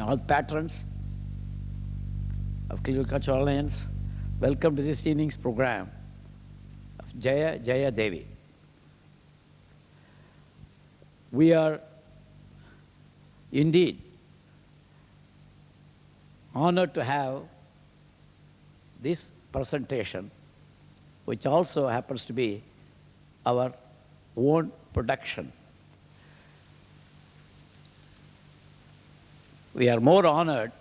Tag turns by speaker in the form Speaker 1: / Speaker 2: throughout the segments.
Speaker 1: all patrons of Cleveland Cultural Alliance, welcome to this evening's program of Jaya Jaya Devi. We are indeed honored to have this presentation, which also happens to be our own production. We are more honored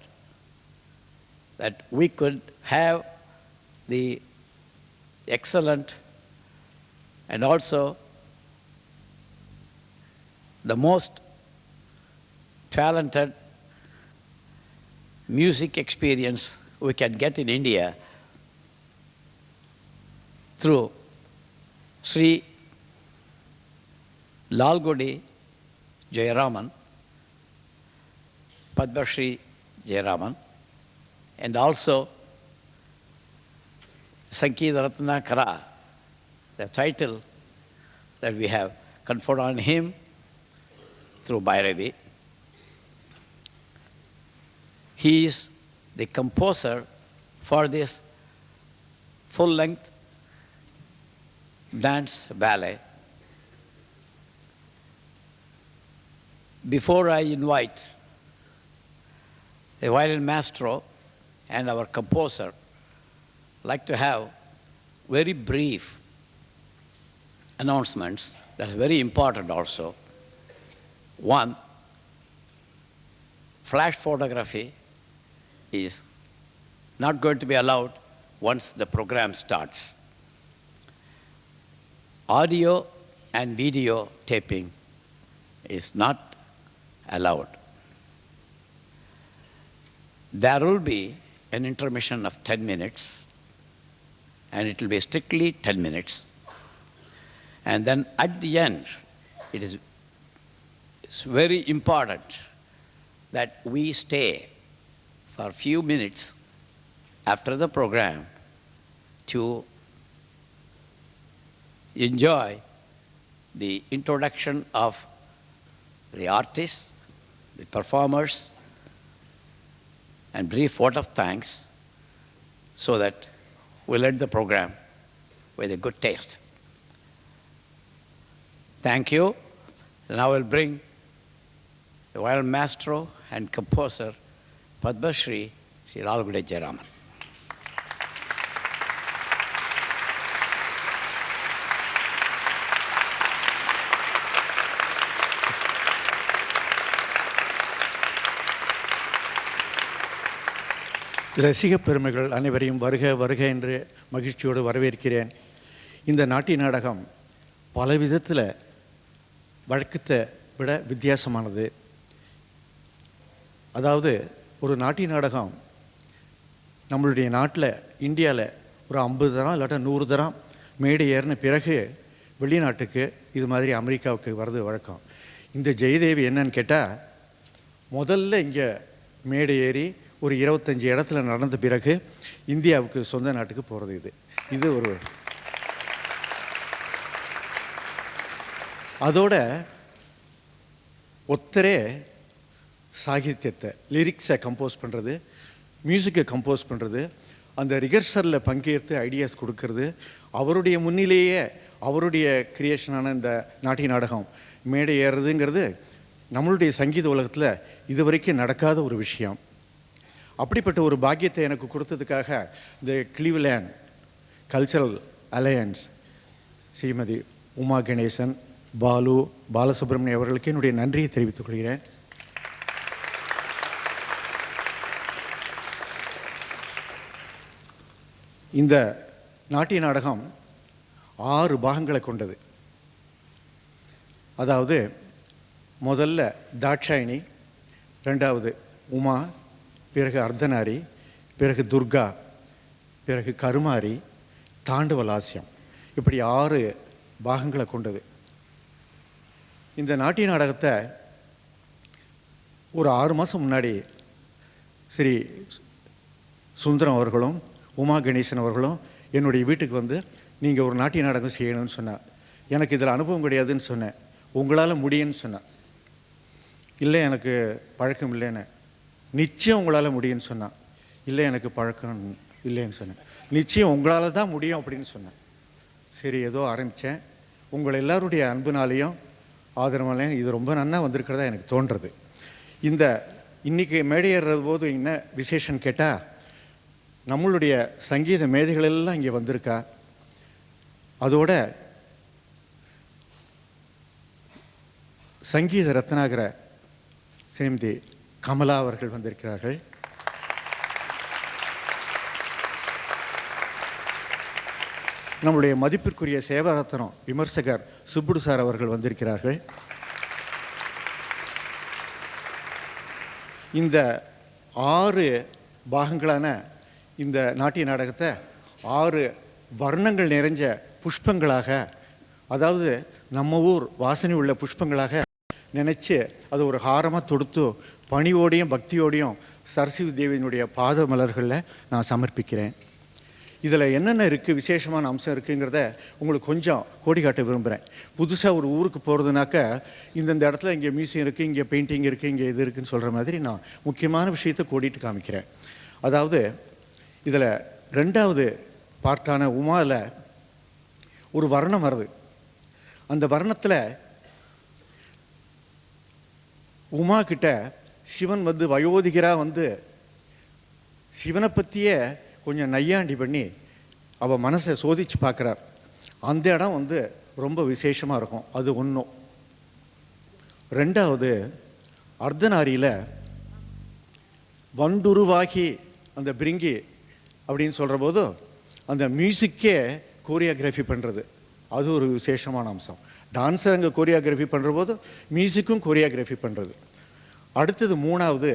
Speaker 1: that we could have the excellent and also the most talented music experience we can get in India through Sri Lalgudi Jayaraman, Padma Shri Jayaraman, and also Sangeeta Ratna Kara, the title that we have conferred on him through Bhairavi. He is the composer for this full-length dance ballet. Before I invite the violin maestro and our composer, I'd like to have very brief announcements that are very important also. One, flash photography is not going to be allowed once the program starts. Audio and video taping is not allowed. There will be an intermission of 10 minutes, and it will be strictly 10 minutes. And then at the end, it's very important that we stay for a few minutes after the program to enjoy the introduction of the artists, the performers, and brief vote of thanks so that we'll end the program with a good taste. Thank you. Now I'll bring the violin maestro and composer Padma Shri Sri Lalgudi Jayaraman.
Speaker 2: ரசிக பெருமைகள் அனைவரையும் வருக வருக என்று மகிழ்ச்சியோடு வரவேற்கிறேன். இந்த நாட்டிய நாடகம் பல விதத்தில் வழக்கத்தை விட வித்தியாசமானது. அதாவது ஒரு நாட்டிய நாடகம் நம்மளுடைய நாட்டில் இந்தியாவில் ஒரு 50 தரம் இல்லாட்டா 100 தரம் மேடை ஏறின பிறகு வெளிநாட்டுக்கு இது மாதிரி அமெரிக்காவுக்கு வர்றது வழக்கம். இந்த ஜெயதேவி என்னன்னு கேட்டால், முதல்ல இங்கே மேடை ஏறி ஒரு 25 இடத்துல நடந்த பிறகு இந்தியாவுக்கு சொந்த நாட்டுக்கு போகிறது. இது ஒரு அதோட ஒத்தரே சாகித்யத்தை லிரிக்ஸை கம்போஸ் பண்ணுறது, மியூசிக்கை கம்போஸ் பண்ணுறது, அந்த ரிகர்சலில் பங்கேற்று ஐடியாஸ் கொடுக்கறது, அவருடைய முன்னிலேயே அவருடைய கிரியேஷனான இந்த நாட்டிய நாடகம் மேடை ஏறுறதுங்கிறது நம்மளுடைய சங்கீத உலகத்தில் இதுவரைக்கும் நடக்காத ஒரு விஷயம். அப்படிப்பட்ட ஒரு பாக்கியத்தை எனக்கு கொடுத்ததுக்காக இந்த Cleveland cultural alliance Shrimati Uma Ganesan, Balu, Balasubramaniam அவர்களுக்கு என்னுடைய நன்றியை தெரிவித்துக் கொள்கிறேன். இந்த நாட்டிய நாடகம் 6 பாகங்களை கொண்டது. அதாவது முதல்ல தாட்சாயினி, ரெண்டாவது உமா, பிறகு அர்த்தநாரி, பிறகு துர்கா, பிறகு கருமாரி, தாண்டவலாசியம், இப்படி 6 பாகங்களை கொண்டது. இந்த நாட்டிய நாடகத்தை ஒரு 6 மாதம் முன்னாடி ஸ்ரீ சுந்தரம் அவர்களும் உமா கணேசன் அவர்களும் என்னுடைய வீட்டுக்கு வந்து நீங்கள் ஒரு நாட்டிய நாடகம் செய்யணும்னு சொன்னார். எனக்கு இதில் அனுபவம் கிடையாதுன்னு சொன்னேன். உங்களால் முடியும்னு சொன்னேன். இல்லை எனக்கு பழக்கம் இல்லைன்னு. நிச்சயம் உங்களால் முடியும்னு சொன்னான். இல்லை எனக்கு பழக்கம் இல்லைன்னு சொன்னேன். நிச்சயம் உங்களால் தான் முடியும் அப்படின்னு சொன்னேன். சரி ஏதோ ஆரம்பித்தேன். உங்கள் எல்லாருடைய அன்புனாலையும் ஆதரவாலையும் இது ரொம்ப நன்னா வந்திருக்கிறதா எனக்கு தோன்றுறது. இந்த இன்றைக்கி மேடையேறது போது என்ன விசேஷம் கேட்டால், நம்மளுடைய சங்கீத மேதைகள் எல்லாம் இங்கே வந்திருக்கா. அதோட சங்கீத ரத்னாகர சேம்தி கமலா அவர்கள் வந்திருக்கிறார்கள். நம்முடைய மதிப்பிற்குரிய சேவாரத்னம் விமர்சகர் சுப்புடு சார் அவர்கள் வந்திருக்கிறார்கள். இந்த 6 பாகங்களான இந்த நாட்டிய நாடகத்தை 6 வர்ணங்கள் நிறைஞ்ச புஷ்பங்களாக, அதாவது நம்ம ஊர் வாசனை உள்ள புஷ்பங்களாக நினச்சி அது ஒரு ஹாரமாக தொடுத்து பணிவோடையும் பக்தியோடையும் சரஸ்வதி தேவியினுடைய பாத மலர்களில் நான் சமர்ப்பிக்கிறேன். இதில் என்னென்ன இருக்குது, விசேஷமான அம்சம் இருக்குங்கிறத உங்களுக்கு கொஞ்சம் கோடி காட்ட விரும்புகிறேன். புதுசாக ஒரு ஊருக்கு போகிறதுனாக்க இந்தந்த இடத்துல இங்கே மியூசியம் இருக்குது, இங்கே பெயிண்டிங் இருக்குது, இங்கே இது இருக்குதுன்னு சொல்கிற மாதிரி நான் முக்கியமான விஷயத்தை கோடிட்டு காமிக்கிறேன். அதாவது இதில் 2வது பார்ட்டான உமாவில் ஒரு வர்ணம் வருது. அந்த வர்ணத்தில் உமா கிட்ட சிவன் வந்து வயோதிகராக வந்து சிவனை பற்றியே கொஞ்சம் நையாண்டி பண்ணி அவள் மனசை சோதித்து பார்க்குறார். அந்த இடம் வந்து ரொம்ப விசேஷமாக இருக்கும். அது ஒன்றும். 2வது அர்த்தநாரியில் வண்டுருவாகி அந்த பிரிங்கி அப்படின்னு சொல்கிற போது அந்த மியூசிக்கே கோரியோகிராஃபி பண்ணுறது, அது ஒரு விசேஷமான அம்சம். டான்ஸர் அங்கே கோரியோகிராஃபி பண்ணுற போது மியூசிக்கும் கோரியோகிராஃபி பண்ணுறது. அடுத்தது 3வது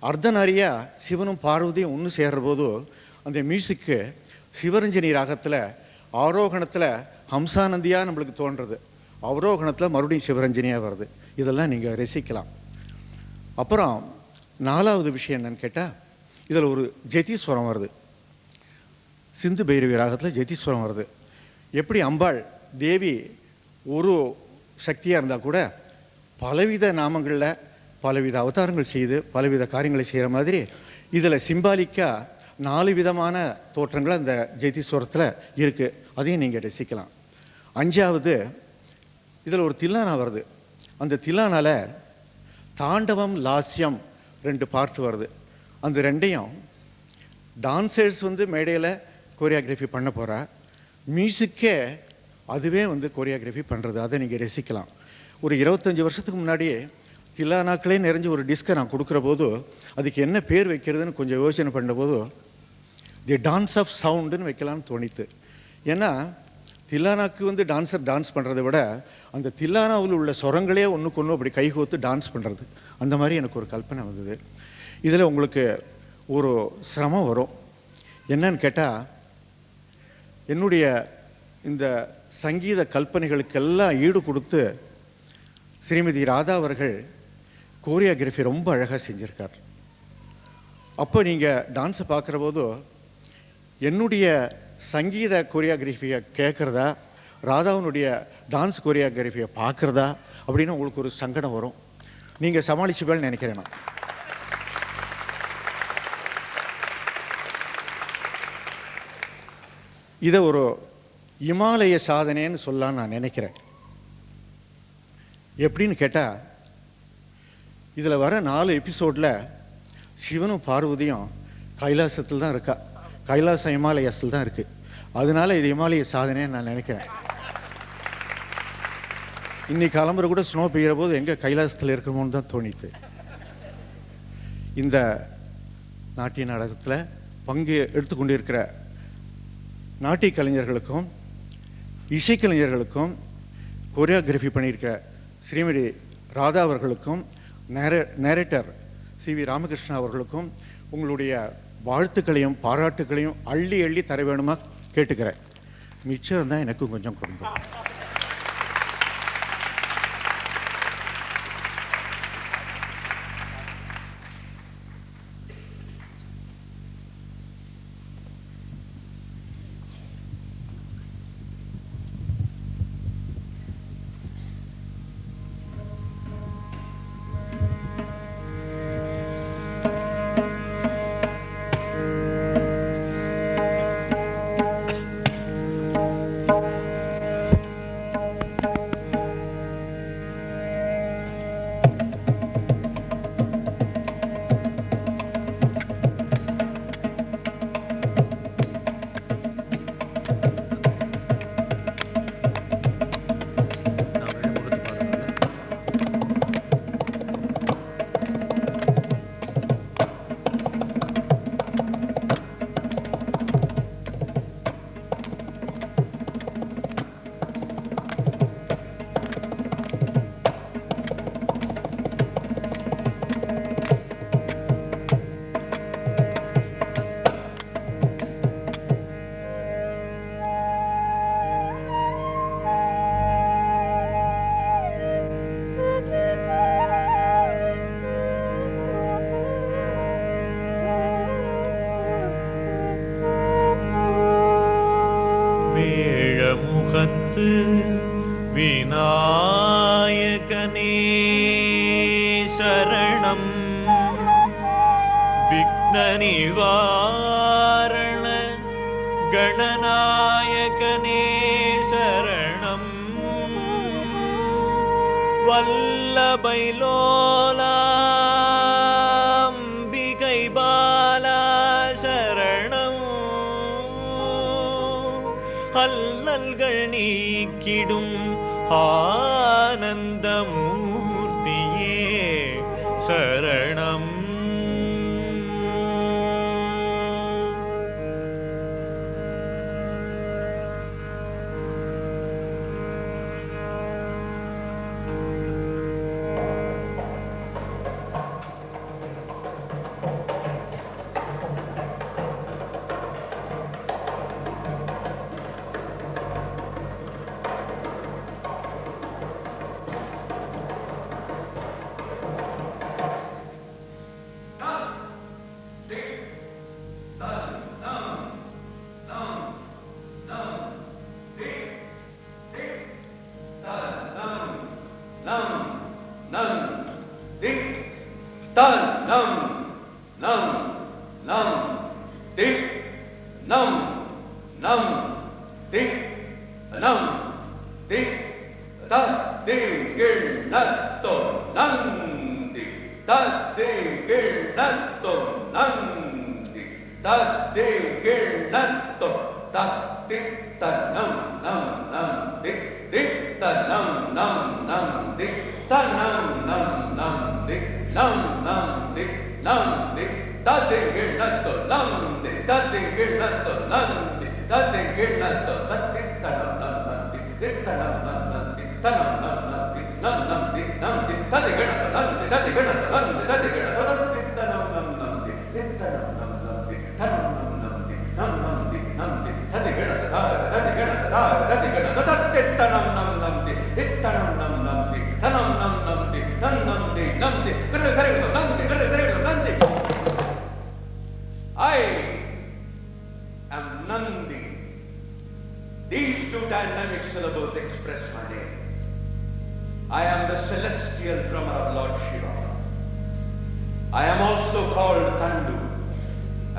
Speaker 2: அர்த்தநாரியாக சிவனும் பார்வதியும் ஒன்று சேர்ற போது அந்த மியூசிக்கு சிவரஞ்சனி ராகத்தில் ஆரோகணத்தில் ஹம்சானந்தியாக நம்மளுக்கு தோன்றுறது, அவரோகணத்தில் மறுபடியும் சிவரஞ்சனியாக வருது. இதெல்லாம் நீங்கள் ரசிக்கலாம். அப்புறம் 4வது விஷயம் என்னன்னு கேட்டால், இதில் ஒரு ஜெதிஸ்வரம் வருது. சிந்து பைரவி ராகத்தில் ஜெதிஸ்வரம் வருது. எப்படி அம்பாள் தேவி ஒரு சக்தியாக இருந்தால் கூட பலவித நாமங்களில் பலவித அவதாரங்கள் செய்து பலவித காரியங்களை செய்கிற மாதிரி இதில் சிம்பாலிக்காக 4 விதமான தோற்றங்கள் அந்த ஜெதிஸ்வரத்தில் இருக்குது. அதையும் நீங்கள் ரசிக்கலாம். 5வது இதில் ஒரு தில்லானா வருது. அந்த தில்லானால தாண்டவம் லாஸ்யம் 2 பார்ட் வருது. அந்த 2ஐயும் டான்சர்ஸ் வந்து மேடையில் கோரியோகிராஃபி பண்ண போகிறா, மியூசிக்கே அதுவே வந்து கோரியோகிராஃபி பண்ணுறது. அதை நீங்கள் ரசிக்கலாம். ஒரு 25 வருஷத்துக்கு முன்னாடியே தில்லானாக்களே நிறைஞ்ச ஒரு டிஸ்கை நான் கொடுக்குற போது அதுக்கு என்ன பேர் வைக்கிறதுன்னு கொஞ்சம் யோசனை பண்ணும்போது தி டான்ஸ் ஆஃப் சவுண்டுன்னு வைக்கலாம்னு தோணித்து. ஏன்னா தில்லானாக்கு வந்து டான்ஸர் டான்ஸ் பண்ணுறதை விட அந்த தில்லானாவில் உள்ள சொரங்களே ஒன்றுக்கு ஒன்று அப்படி கைகோத்து டான்ஸ் பண்ணுறது, அந்த மாதிரி எனக்கு ஒரு கல்பனை வந்தது. இதில் உங்களுக்கு ஒரு சிரமம் வரும். என்னன்னு கேட்டால், என்னுடைய இந்த சங்கீத கல்பனைகளுக்கெல்லாம் ஈடு கொடுத்து ஸ்ரீமதி ராதா அவர்கள் கோரியோகிராஃபி ரொம்ப அழகாக செஞ்சுருக்கார். அப்போ நீங்கள் டான்ஸை பார்க்குற போது என்னுடைய சங்கீத கோரியோகிராஃபியை கேட்குறதா ராதாவினுடைய டான்ஸ் கோரியோகிராஃபியை பார்க்குறதா அப்படின்னு உங்களுக்கு ஒரு சங்கடம் வரும். நீங்கள் சமாளிச்சுப்பேன்னு நினைக்கிறேன் நான். இதை ஒரு இமாலய சாதனைன்னு சொல்லலான்னு நான் நினைக்கிறேன். எப்படின்னு கேட்டால், இதில் வர 4 எபிசோடில் சிவனும் பார்வதியும் கைலாசத்தில் தான் இருக்கா. கைலாசம் இமாலயஸில் தான் இருக்குது. அதனால இது இமாலய சாதனைன்னு நான் நினைக்கிறேன். இன்னைக்கு கிளம்புற கூட ஸ்னோ பெய்கிற போது எங்கே கைலாசத்தில் இருக்கணும்னு தான் தோணித்து. இந்த நாட்டிய நாடகத்தில் பங்கு எடுத்துக்கொண்டிருக்கிற நாட்டிய கலைஞர்களுக்கும் இசைக்கலைஞர்களுக்கும் கோரியோகிராஃபி பண்ணியிருக்கிற ஸ்ரீமதி ராதா அவர்களுக்கும் நேரேட்டர் சி.வி. ராமகிருஷ்ணன் அவர்களுக்கும் உங்களுடைய வாழ்த்துக்களையும் பாராட்டுக்களையும் அள்ளி அள்ளி தர வேணுமா கேட்டுக்கிறேன். மிச்சம் தான் எனக்கும் கொஞ்சம் கொடுங்க.
Speaker 3: முகத்து விநாயகனே சரணம். விக்ன நிவாரண கணநாயகனே சரணம். வல்லபைலோலாம்பிகை பாலா சரணம். அல்லல்கள் நீக்கிடும் ஆனந்தமூர்த்தியே சரணம்.
Speaker 4: I am Nandi. These two dynamic syllables express my name. I am the celestial drummer of Lord Shiva. I am also called Tandu,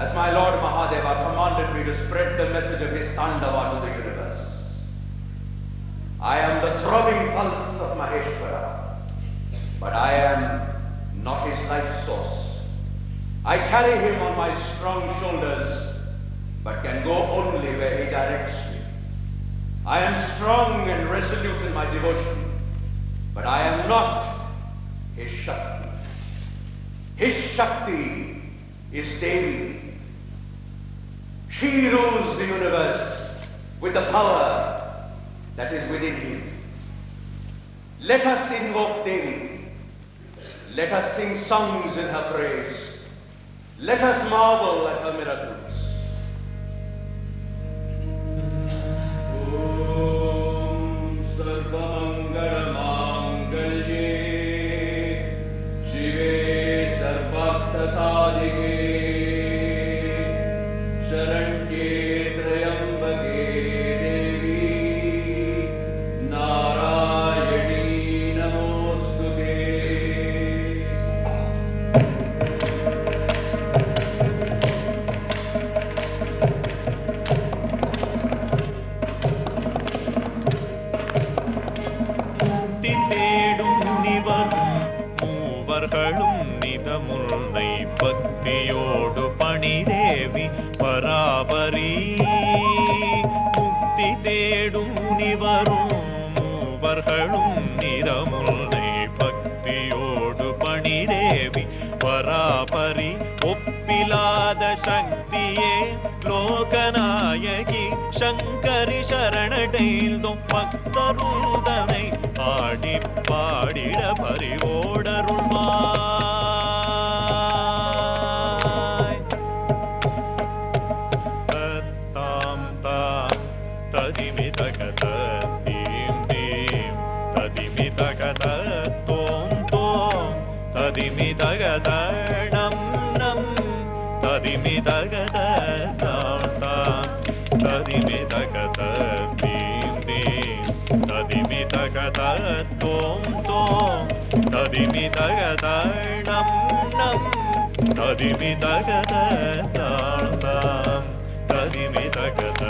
Speaker 4: as my Lord Mahadeva commanded me to spread the message of his Tandava to the universe. I am the throbbing pulse of Maheshwara, but I am not his life source. I carry him on my strong shoulders, but can go only where he directs me. I am strong and resolute in my devotion, but I am not his Shakti. His Shakti is Devi. She rules the universe with the power that is within him. Let us invoke Devi. Let us sing songs in her praise. Let us marvel at her miracles. Om Sarvamangala-mangalye Shive Sarvabhta-sadike Sharanye Trayambake Devi Narayani Namostute. மூவர்களும் நிதமுல்லை பக்தியோடு பணிதேவி பராபரி. முக்தி தேடும் முனிவரும் மூவர்களும் நிதமுல்லை பக்தியோடு பணிதேவி பராபரி. ஒப்பிலாத சக்தியே லோகநாயகி சங்கரி சரணடைந்தோம் பக்தருதனை பாடி பாடிட பறிவோடருள்வாய். தாம் தாம் ததிமிதகத theme theme ததிமிதகத தோம் தோம் ததிமிதகத நம் நம் ததிமிதகத தாம் தாம் ததிமிதகத தீம் தீம்
Speaker 3: தோம் தோம் ததிமி தகதணம் நம் ததிமி தகத தாம் தாம் ததிமி தகத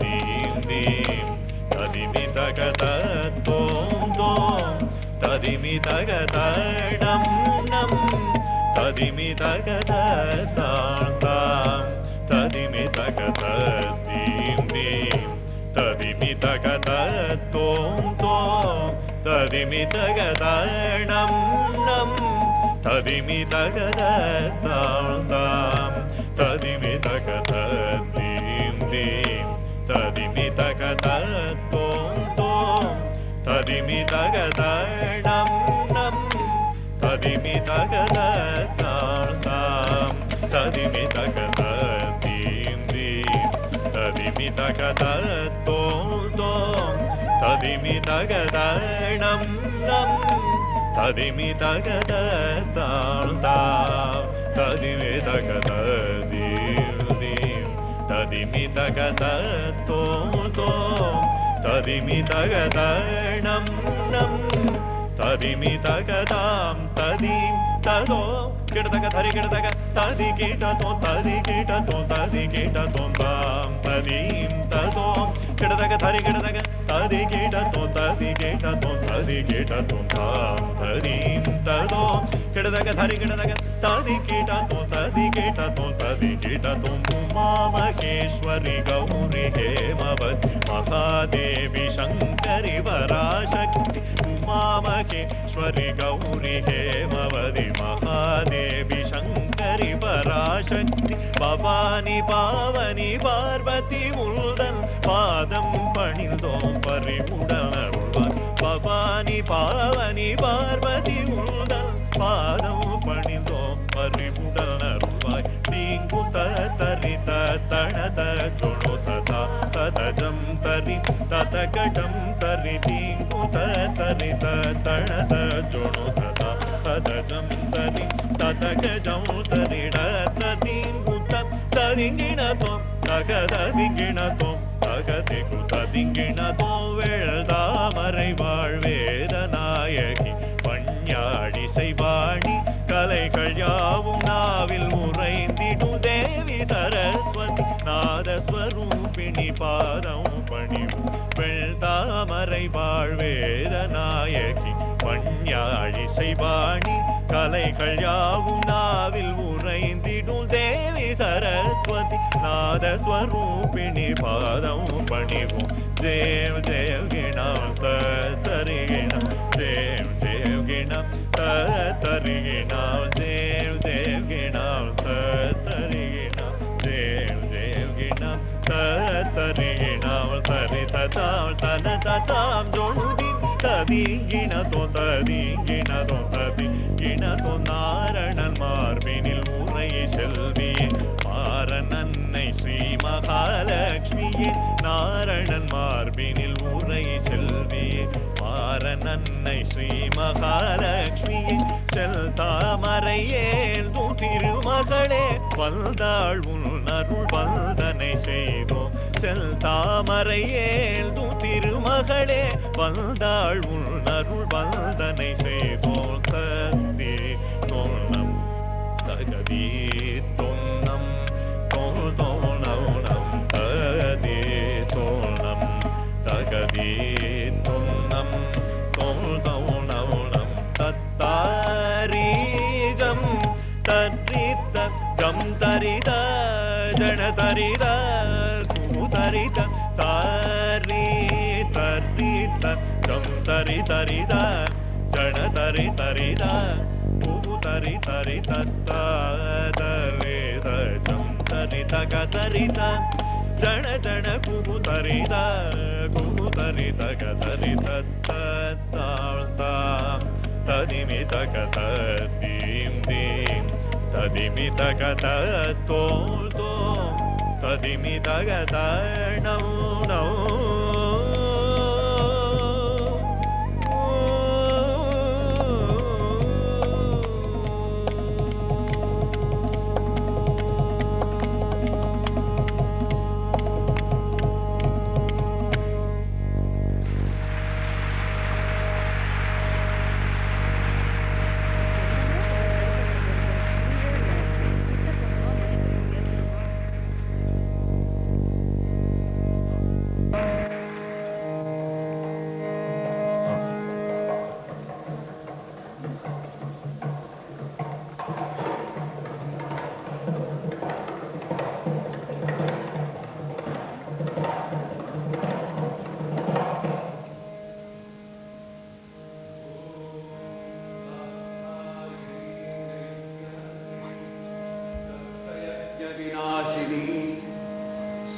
Speaker 3: தீம் தீம் ததிமி தகத தோம் தோம் ததிமி தகதணம் நம் ததிமி தகத தாம் தாம் ததிமி தகத தீம் தீம் ததிமி தகத தோம் தோம் ததிமி தகதணம் நம் ததிமி தகத தாம் தாம் ததிமி தகத தீம் தீம் ததிமி தகத தோம் தோம் ததிமி தகதணம் நம் ததிமி தகத தாம் தாம் ததிமி தகத தீம் தீம் ததிமி தகத தோம் தோம் ததிமி தகதணம் நம் ததிமி தகத தாம் தாம் ததிமி தகத தீம் தீம் ததிமி தகத தோம் தோம் ததிமி தகதணம் நம் ததிமி தகதாம் ததீம் ததோ கிடதக தரி கிடதக ததி கிடதோ ததி கிடதோ ததி கிடதோ தாம் ததீம் ததோ கிடதக தரி கிடதக ததி கிடதோ ததி கிடதோ ததி கிடதோ தாம் ததீம் ததோ கிடதக தரி கிடதக ததி கிடதோ ததி கிடதோ ததி கிடதோ உமா மகேஸ்வரி கௌரி ஹேமவதி மகாதேவி சங்கரி பராசக்தி உமா மகேஸ்வரி கௌரி ஹேமவதி மகாதேவி சங்கரி பராசக்தி பவானி பாவனி பார்வதி உள்தன் பாதம் பணிந்தோம் பறிவுடன் அருள்வார் பவானி பாவனி பார்வதி உள்தன் பாதம் பணிந்தோம் பறிவுடன் அருள்வாய் நீங்கு தரி தணத ஜொணு ததா ததஜம் தரி ததகடம் தரி நீங்கு தரி தணத ஜொணு ததா ததஜம் தரி ததகஜம் தரிட தீங்கு ததிங்கிணதோம் தகததிங்கிணதோம் தகதிகு ததிங்கிணதோம் வேள்தாமரை வாழ்வேத நாயகி பஞ்ஞாடி செய்வாணி கலைகள் யாவும் நாவில் உறைந்திடு தேவி சரஸ்வதி நாதஸ்வரூபிணி பாதம் பணிவு வெள்தாமரை வாழ்வேத நாயகி பஞ்ஞாடி செய்வாணி கலைகள் யாவும் நாவில் உறைந்திடு தேவி சரஸ்வதி நாதஸ்வரூபிணி பாதம் பணிவும் தேவ் தேவ் கிணம் தரிகிணம் தேவ் தேவ் கிணம் தரிகிணம் தேவ் தேவ் கிணம் தரிகிணம் தேவ் தேவ் கிணம் தரிகிணம் தரி ததாம் தன ததாம் ஜொணுதி ததிங்கிணதோ ததிங்கிணதோ ததிங்கிணதோ நாரணன் மார்பினில் உரை செல்வியே மாறன் அன்னை ஸ்ரீ மகாலட்சுமியே நாரணன் மார்பினில் உரை செல்வியே மாறன் அன்னை ஸ்ரீ மகாலட்சுமியே செல் தாமரையேல் திருமகளே வந்தாள் உன் அருள் வந்தனை செய்தோம் செல் தாமரையேல் திருமகளே வந்தாள் உன் அருள் வந்தனை செய்தோம் தத்தி தோணம் தகதி தோணம் தோணம் தகதி தோணம் தகதி தோணம் தோணம் தத்தாரீஜம் தரித ஜம் தரித ஜன தரித தரித தாரி தரித ஜம் தரி தரித ஜன தரி தரித தரி தரி தரித ஜம் தரி தக தரித ஜன ஜன குகு தரித தக தரி தாம் ததிமி தக தீம் தீம் ததிமி தக தோம் தோம் ததிமி தக now now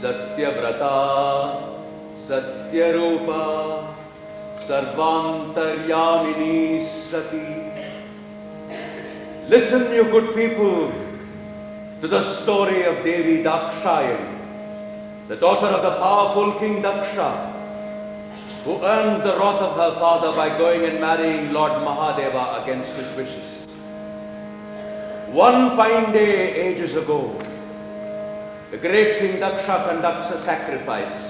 Speaker 4: Satyavrata, Satyarupa, Sarvantaryamini Sati. Listen, you good people, to the story of Devi Dakshayani, the daughter of the powerful King Daksha, who earned the wrath of her father by going and marrying Lord Mahadeva against his wishes. One fine day, ages ago, the great King Daksha conducts a sacrifice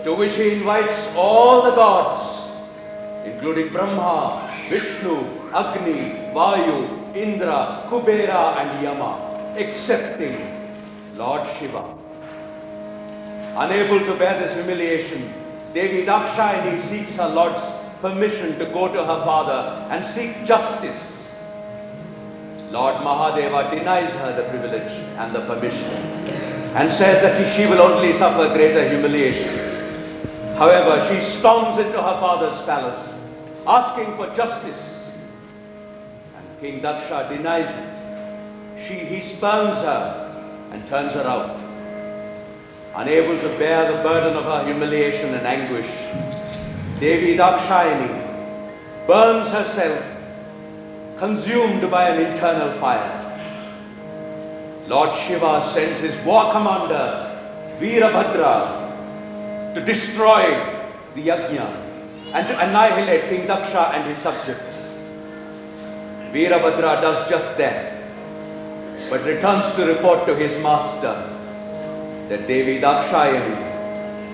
Speaker 4: to which he invites all the gods, including Brahma, Vishnu, Agni, Vayu, Indra, Kubera and Yama, excepting Lord Shiva. Unable to bear this humiliation, Devi Dakshayani seeks her lord's permission to go to her father and seek justice. Lord Mahadeva denies her the privilege and the permission and says that she will only suffer greater humiliation. However, she storms into her father's palace asking for justice, and King Daksha denies it. He spurns her and turns her out. Unable to bear the burden of her humiliation and anguish, Devi Dakshayani burns herself, consumed by an internal fire. Lord Shiva sends his war commander, Veerabhadra, to destroy the yajna and to annihilate King Daksha and his subjects. Veerabhadra does just that, but returns to report to his master that Devi Dakshayani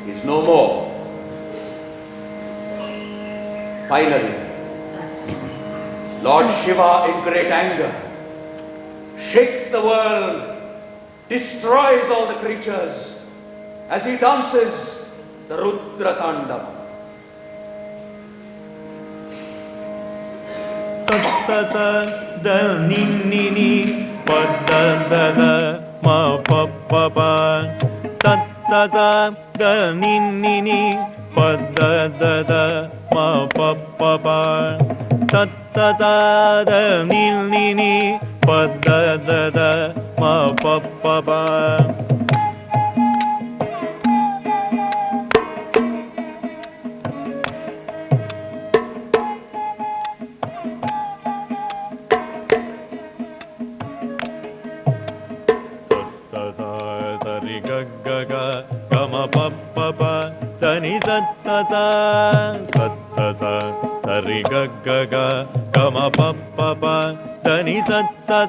Speaker 4: is no more. Finally, Lord Shiva, in great anger, shakes the world, destroys all the creatures as he dances the Rudra Tandava.
Speaker 3: Satsata da ninnini padda da da ma pa pa pa. Satsata da ninnini padda da da ma pa pa pa. Satsata da ninnini padda da da ma pa pa pa. Gama pa pa pa, dani sat sa sari ga ga, gama pa pa pa, dani sat sa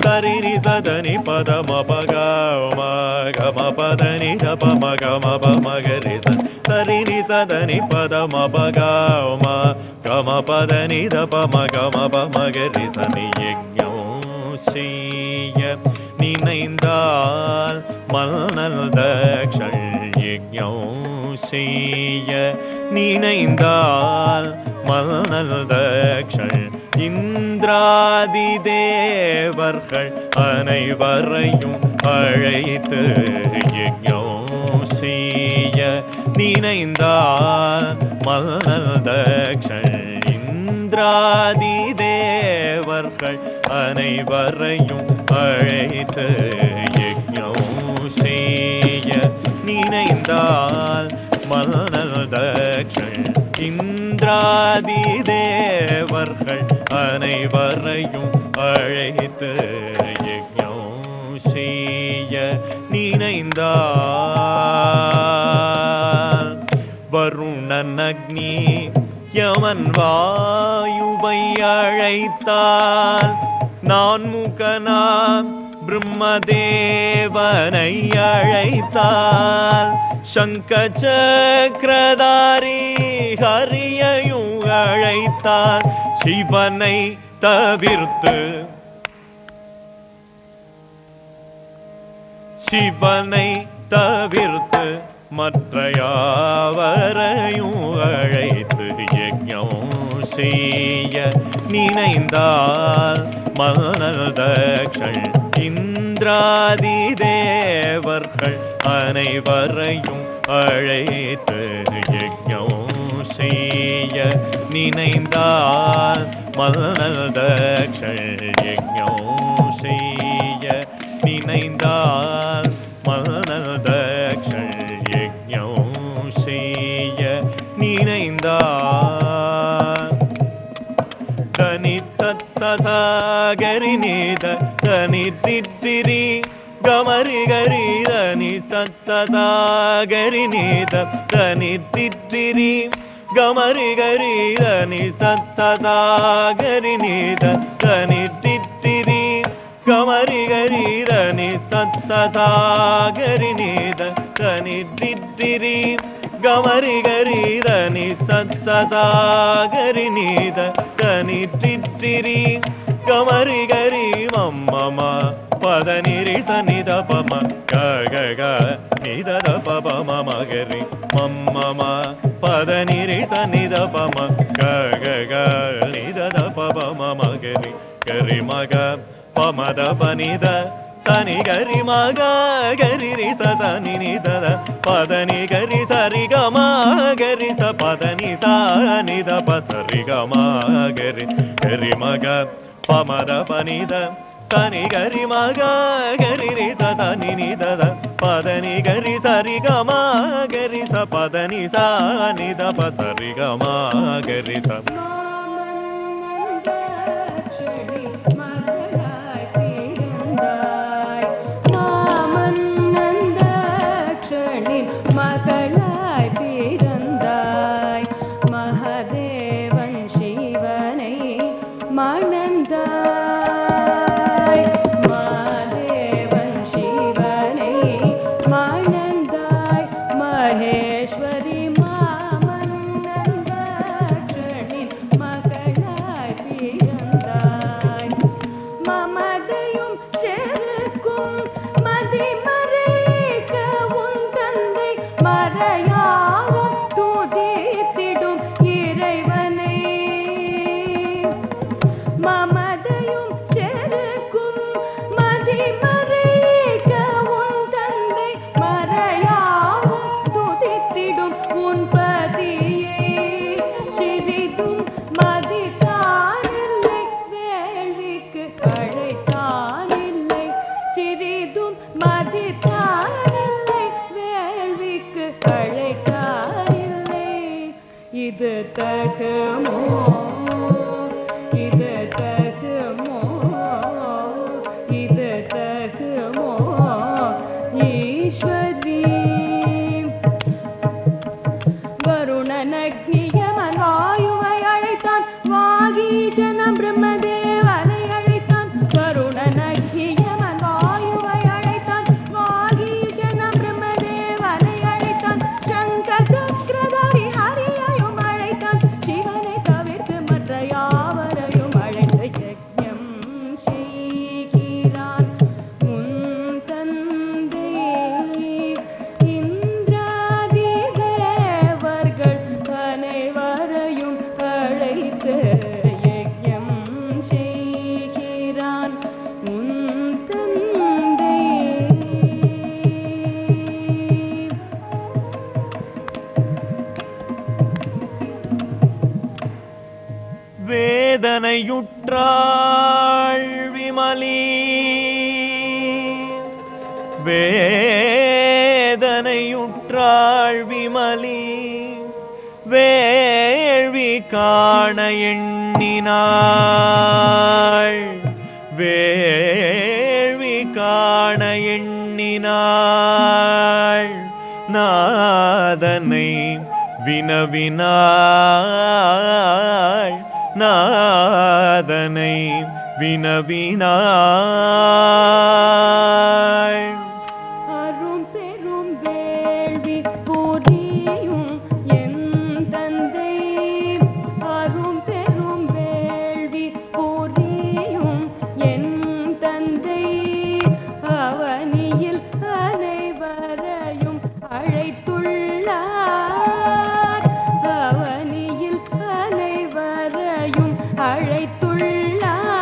Speaker 3: sari ni sa dani pa da ma pa ga ma, gama pa dani da pa ma ga ma pa ma ga re sa, sari ni sa dani pa da ma pa ga ma, gama pa dani da pa ma ga ma pa ma ga re sa ni யஜ்ஞம் செய்ய நினைந்தால் மன்னல் தக்ஷன் யஜ்ஞம் செய்ய நினைந்தால் மன்னல் தக்ஷன் இந்திராதி தேவர்கள் அனைவரையும் அழைத்து யஜ்ஞம் செய்ய நினைந்தால் மன்னல் தக்ஷன் இந்திராதி தேவர்கள் அனைவரையும் அழைத்து யஜ்ஞம் செய்ய நினைந்தால் மன்னல் தக்ஷன் இந்திராதி தேவர்கள் அனைவரையும் அழைத்து யஜ்ஞம் செய்ய நினைந்தால் வருணன் அக்னி யமன் வாயுவை அழைத்தால் நான் முகனாம் பிரம்மதேவனை அழைத்தால் சங்க சக்கரதாரி ஹரியையும் அழைத்தால் சிவனை தவிர்த்து மற்ற யாவரையும் அழைத்து யஜ்ஞம் செய்ய நினைந்தால் மன்னல் தக்ஷன் இந்திராதி தேவர்கள் அனைவரையும் அழைத்து யஜ்ஞம் செய்ய நினைந்தால் மன்னல் தக்ஷன் யஜ்ஞம் செய்ய நினைந்தால் மன்னல் தனி தித்திரி கமரி கரி தனி சத்ததா கரி நீத தனி தித்திரி கமரி கரி தனி சத்ததா கரி நீத தனி தித்திரி கமரி கரி தனி சத்ததா கரி நீத தனி தித்திரி கமரி கரி தனி சத்ததா கரி நீத தனி தித்திரி கமரி கரி மம்மமா பதனிரி சனித பம கக நித பப மம கரி மம்மமா பதனிரி சனித பம கக நித பப மம கரி கரி மக பமத பனித சனி கரி மக கரி ரி சதனி நித பதனி கரி சரி கம கரி ச பதனி ச நித பசரி கம கரி கரி மக பமத பனித சனி கரி மக கரி ரி சதனி நித பதனி கரி சரி கம கரி ச பதனி ச நித பசரி கம கரி ச
Speaker 5: மகளாய் பிறந்தாய் மகதேவன் சிவனை மணந்தாய் மகாதேவன் சிவனை மணந்தாய் மகேஸ்வரி மாமன்னந்தனின் மகளாய் பிறந்தாய் மமதையும் செருக்கும் மதிமறைக்க உன் தந்தை மறையாவும் துதித்திடும் இறைவனை மமதையும் செருக்கும் மதிமறைக்க உன் தந்தை மறையாவும் துதித்திடும் உன் பதியை சிறிதும் மதித்தானில்லை வேள்விக்கு அழைத்தானில்லை சிறிதும் மதித்தானில்லை வேள்விக்கு அழைத்தானில்லை இது தகுமோ இது தகுமோ இது தகுமோ ஈஸ்வரி வருணன் அக்னியமன் வாயுவை அழைத்தான் வாகீசனம் பிரம்மதேவனை அழைத்தான் வருணன் அக்னியமன் வாயுவை அழைத்தான் வாகீசனம் பிரம்மதேவனை அழைத்தான் சங்க சக்கரதவி ஹரியையும் அழைத்தான் சிவனை தவிர்த்து மற்ற யாவரையும் அழைத்து யஜ்ஞம் செய்கிறான் உன் தந்தை இந்திராதி தேவர்கள் அனைவரையும் அழைத்து யஜ்ஞம் செய்கிறான் உன் தந்தை
Speaker 3: வேதனையுற்றாள் விமலி வேதனையுற்றாள் விமலி வேள்வி காண எண்ணினாள் வேள்வி காண எண்ணினாள் நாதனை வினவினாள் நாதனை வினவினாள்
Speaker 5: அரும் பெரும் வேள்வி புரியும் என் தந்தை அரும் பெரும் வேள்வி புரியும் என் தந்தை அவனியில் அனைவரையும் அழைத்துள்ளார் அவனியில் அனைவரையும் அழைத்துள்ளார்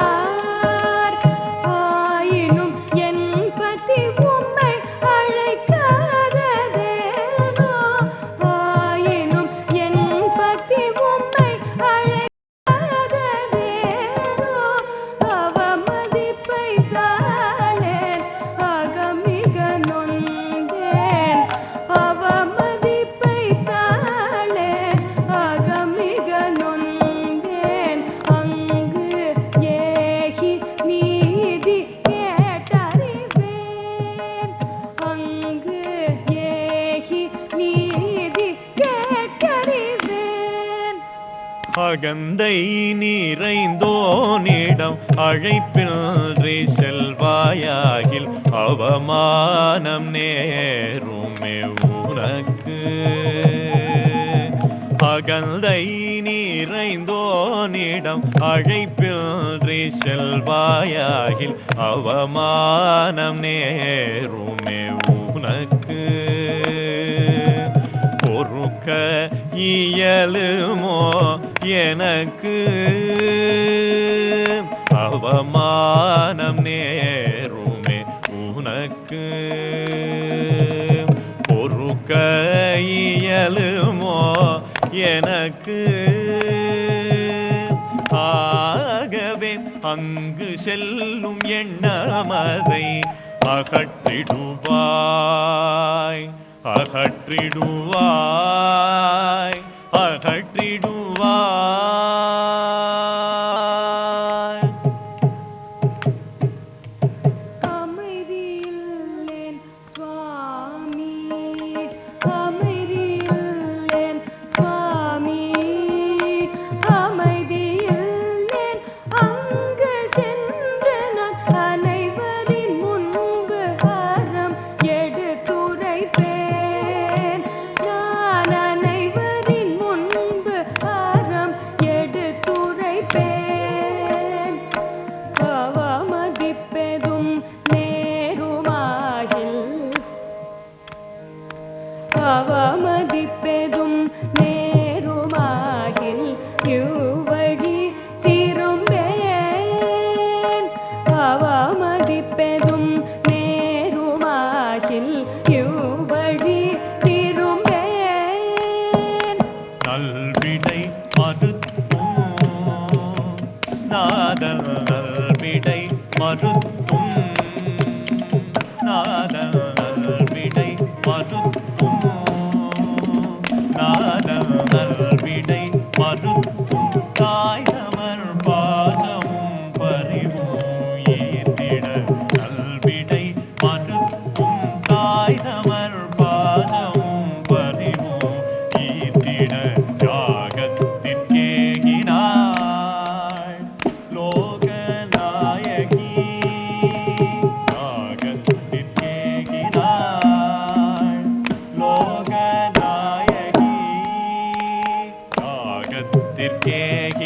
Speaker 3: அகந்தை நிறைந்தோனிடம் அழைப்பின்றி செல்வாயாகில் அவமானம் நேருமே உனக்கு. அகந்தை நிறைந்தோனிடம் அழைப்பின்றி செல்வாயாகில் அவமானம் நேருமே உனக்கு. பொறுக்க இயலுமோ எனக்கு அவமானம் நேருமே உனக்கு. பொறுக்க இயலுமோ எனக்கு. ஆகவே அங்கு செல்லும் எண்ணமதை அகற்றிடுவாய் அகற்றிடுவாய் அகற்றிடுவாய்.
Speaker 5: அமைதியில்லேன் சுவாமி, அமைதியில்லேன் சுவாமி, அமைதியில்லேன். அங்கு சென்று நான் அனைவரின் முன்பு அறம் எடுத்துரைப்பேன். நான் அனைவரின் முன்பு அறம் எடுத்துரைப்பேன். அவமதிப்பெதும் நேருமாகில், அவமதிப்பெதும் நேருமாகில் இவ்வழி திரும்பேன். அவமதிப்பெதும் நேருமாகில் இவ்வழி திரும்பேன்.
Speaker 3: நல்விடை மறுத்தும் நாதல் நல்விடை மறுத்தும் நாதல் நல்விடை மறுத்தும் நாதல் நல்விடை மறுத்தும் தாய்தமர் பாசமும் பறிவும் ஏற்றிட. நல்விடை மறுத்தும் தாய்தமர் பாசமும் பறிவும் ஈர்த்திட. யாகத்திற்கேகினாள் லோகநாயகி, யாகத்திற்கேகினாள் லோகநாயகி,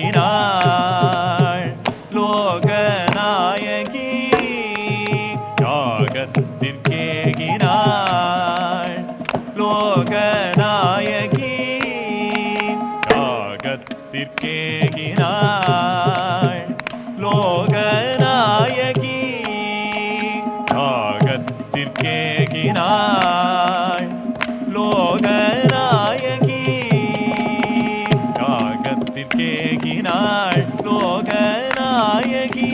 Speaker 3: யாகத்திற்கேகினாள் லோகநாயகி, யாகத்திற்கேகினாள் லோகநாயகி, யாகத்திற்கேகினாள் லோகநாயகி, யாகத்திற்கேகினாள் லோகநாயகி, யாகத்திற்கேகினாள் லோகநாயகி.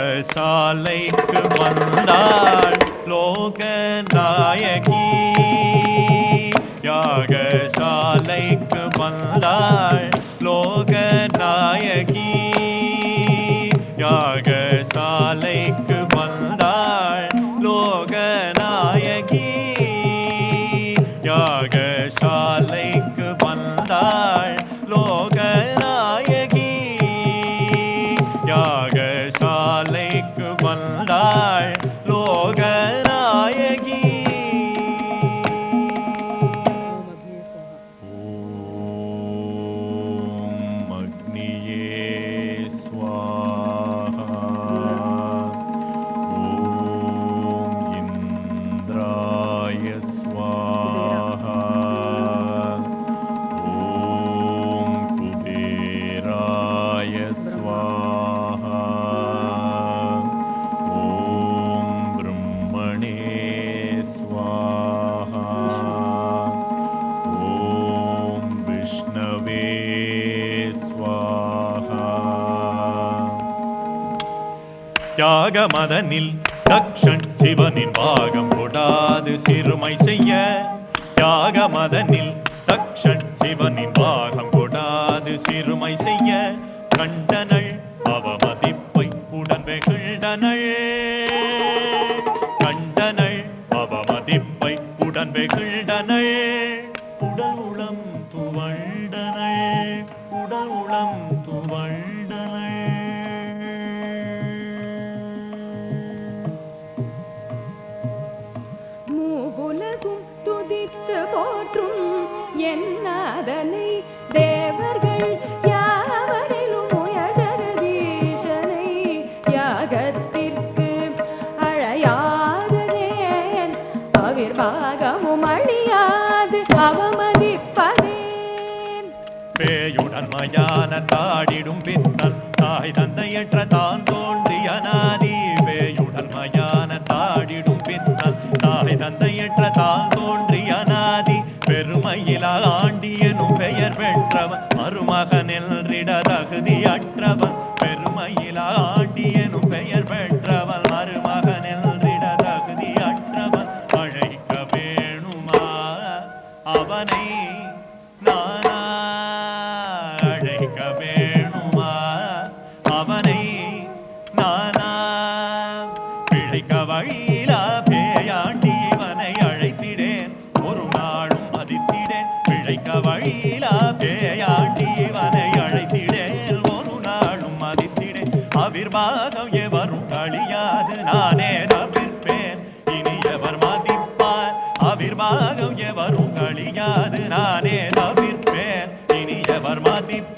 Speaker 3: யாகசாலைக்கு வந்தாள் லோகநாயகி, யாகசாலைக்கு வந்தாள் லோகநாயகி, யாகசாலைக்கு வந்தாள் லோகநாயகி, யாகசாலைக்கு வந்தாள் லோகநாயகி, யாகசாலைக்கு வந்தாள் லோகநாயகி, யாக மதனில் தக்ஷன் சிவனின் பாகம் கொடாது சிறுமை செய்ய. யாக மதனில் தக்ஷன் சிவனின் பாகம் கொடாது சிறுமை செய்ய. கண்டனள் அவமதிப்பை உடன் வெகுண்டனள். கண்டனள் அவமதிப்பை உடன் வெகுண்டனள். உடல் உளம் துவண்டனள். உடல் உளம் துவண்டனள்.
Speaker 5: மூவுலகும் துதித்து போற்றும் என்னாதனை தேவர்கள் யாவரிலும் உயர் ஜெகதீஷனை யாகத்திற்கு அழையாததேன் அவிர்வாகமும் அழியாது அவமதிப்பதேன்.
Speaker 3: பேயுடன் மயான தாடிடும் பித்தல் தாய் தந்தையற்ற தான் தோன்றிய நாதி. பேயுடன் மயான தாடிடும் பித்தல் தாய் தந்தையற்ற தான் தோன்றிய நாதி. பெருமையில ஆண்டியனும் பெயர் பெற்றவன் மருமகனில் தகுதி அற்றவன். பெருமையில ஆண்டியனும் பெயர் பெற்றவன் மருமகனில் தகுதி அற்றவன். அழைக்க வேணுமா அவனை நானா? அழைக்க வேணுமா அவனை நானா? பிழைக்க வழியிலா பேயாண்டி இவனை அழைத்திடேன் ஒரு நாளும் மதித்திடேன். பிழைக்க வழியிலா பேயாண்டி இவனை அழைத்திடேன் ஒரு நாளும் மதித்திடேன். அவிர்வாகம் எவரும் கழியாது நானே தவிர்ப்பேன் இனி எவர் மதிப்பார். அவிர்வாகம் எவரும் கழியாது நானே தவிர்ப்பேன் இனி எவர் மதிப்பார்.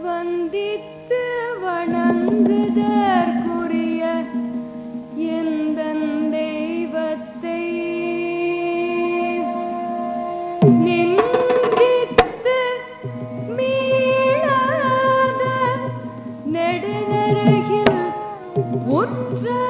Speaker 5: வந்தித்து வணங்குதற்குரிய எந்தன் தெய்வத்தை நிந்தித்து மீளாத நெடுநரகில் உற்றாய்.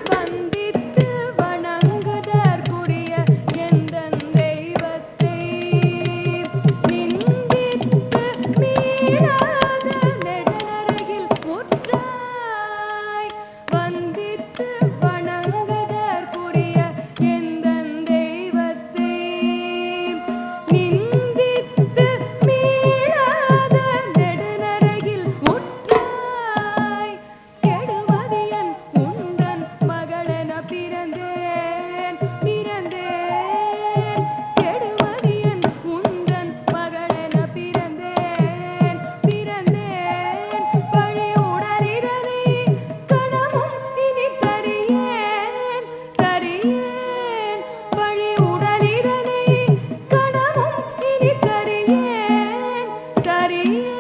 Speaker 5: வந்தித்து வணங்குதற்குரிய எந்தன் தெய்வத்தை நிந்தித்து மீளாத நெடுநரகில் உற்றாய். வந்தித்து வணங்குதற்குரிய எந்தன் தெய்வத்தை நிந்தித்து மீளாத நெடுநரகில் உற்றாய். கெடுமதியன் உந்தன் மகளென பிறந்தேன் பிறந்தேன். கெடுமதியன் உந்தன் மகளென பிறந்தேன் பிறந்தேன். பழியுடனிரனை கணமும் இனி தரியேன் தரியேன். பழியுடனிரனை கணமும் இனி தரியேன் தரியேன்.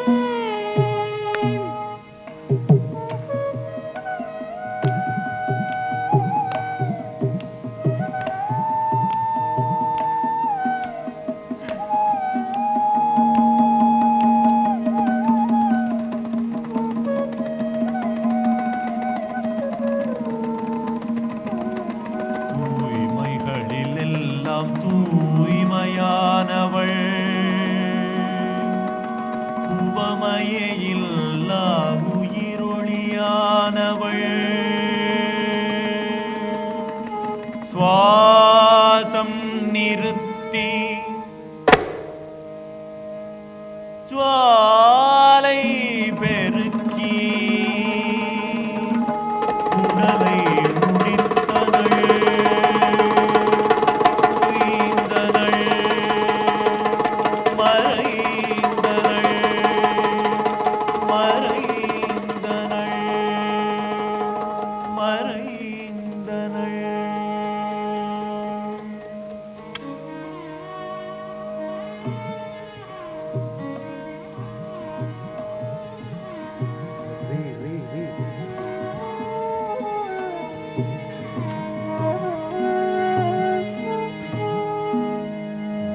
Speaker 3: தூய்மைகளிலெல்லாம் தூய்மையானவள். உவமையே இல்லா உயிரொளியானவள். சுவாசம் நிறுத்தி ஜுவாலை பெருக்கி உடலை முடித்தனள் உய்ந்தனள்.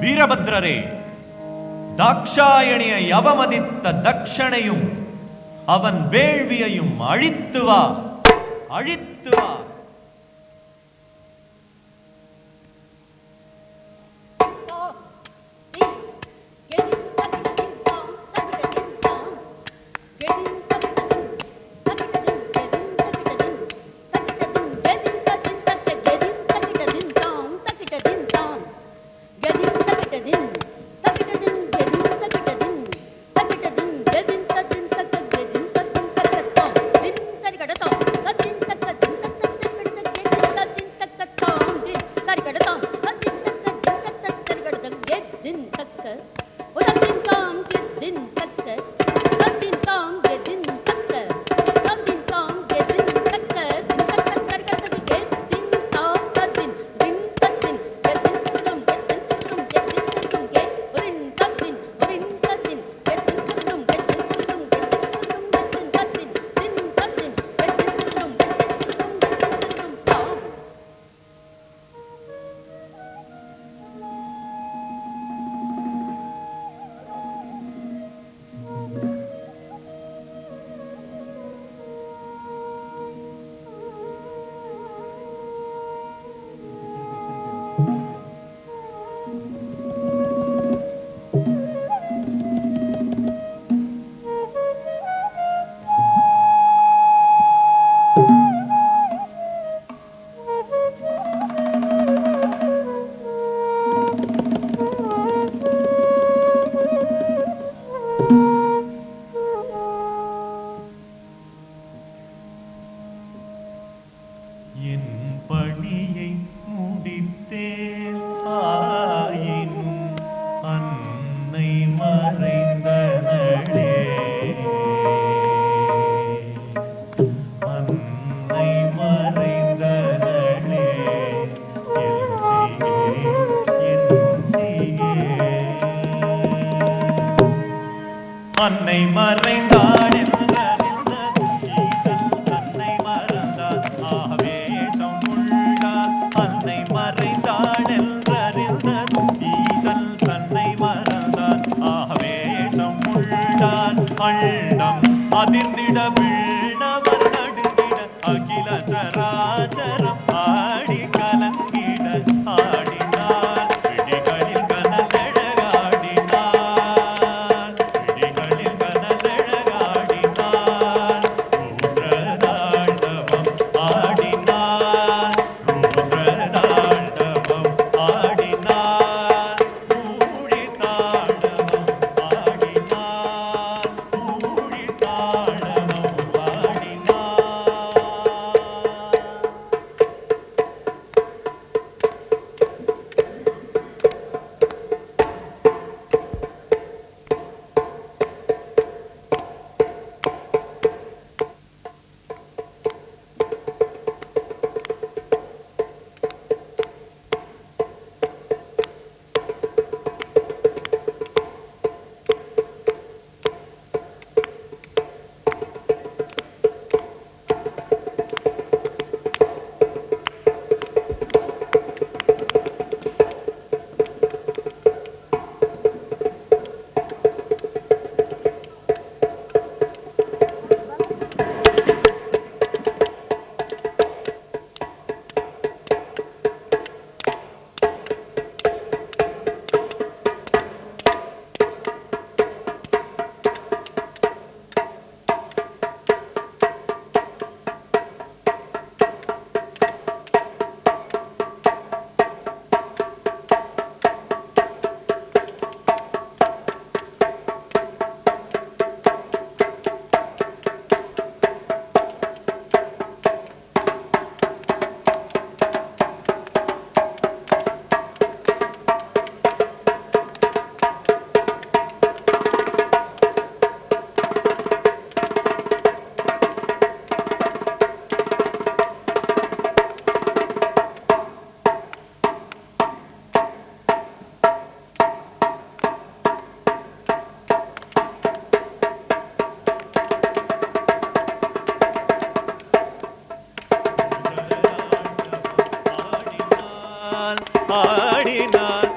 Speaker 3: வீரபத்ரரே, தாக்ஷாயணியை அவமதித்த தக்ஷணையும் அவன் வேள்வியையும் அழித்து வா, அழித்து வா. அன்னை மறைந்தாள் தன்னை மறந்தாள் ஆவேசம் உள்ளான். அன்னை மறைந்தாள் என்றறிந்த ஈசன் தன்னை மறந்தாள் ஆவேசம் உள்ளான். அண்டம் அதிர்ந்திட வீழ்ந்தவர் நடுங்கிட அகில சராச்சரம் ஆடி கலங்கிட ஆடினார். விழிகளில் கனலழகாடினார், விழிகளில் கனலழகாடினார். ரூத்ரதாண்டவம் ஆடினார், ரூத்ரதாண்டவம் ஆடினார். ஊழி தாண்டவம் ஆடினார், ஊழி தாண்டவம் ஆடினார். ஆடினாள், ஆடினாள்,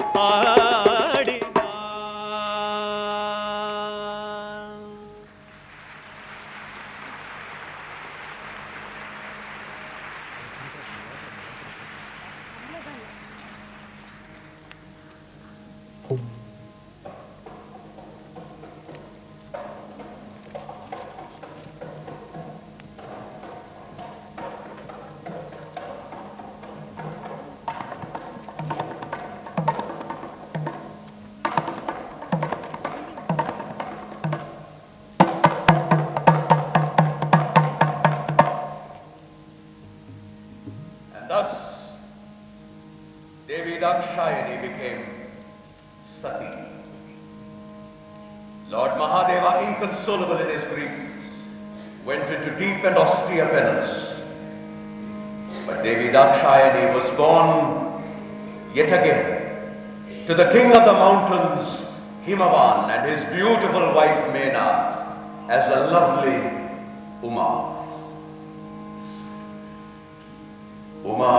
Speaker 4: thus Devi Dakshayani became Sati. Lord Mahadeva, inconsolable in his grief, went into deep and austere penance. But Devi Dakshayani was born yet again to the king of the mountains, Himavan, and his beautiful wife Mena as a lovely Uma. Uma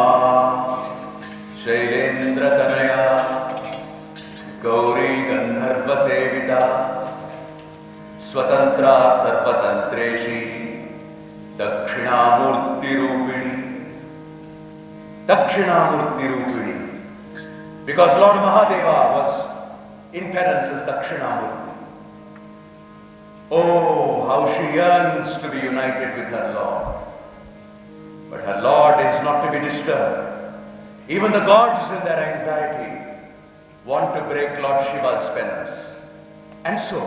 Speaker 4: Shailendra Tanaya Gauri Gandharva Sevita Swatantra Sarvatantreshi Dakshinamurti Rupini. Dakshinamurti Rupini. Because Lord Mahadeva was in penance as Dakshinamurti. Oh, how she yearns to be united with her Lord. But her Lord is not to be disturbed. Even the gods in their anxiety want to break Lord Shiva's penance. And so,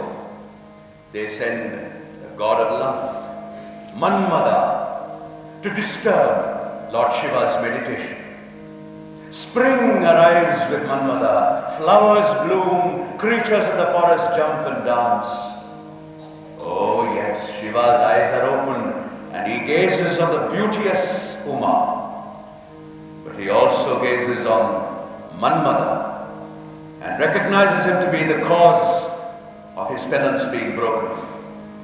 Speaker 4: they send the god of love, Manmada, to disturb Lord Shiva's meditation. Spring arrives with Manmada. Flowers bloom, creatures in the forest jump and dance. Oh yes, Shiva's eyes are opened and he gazes on the beauteous Uma. But he also gazes on Manmada and recognizes him to be the cause of his penance being broken.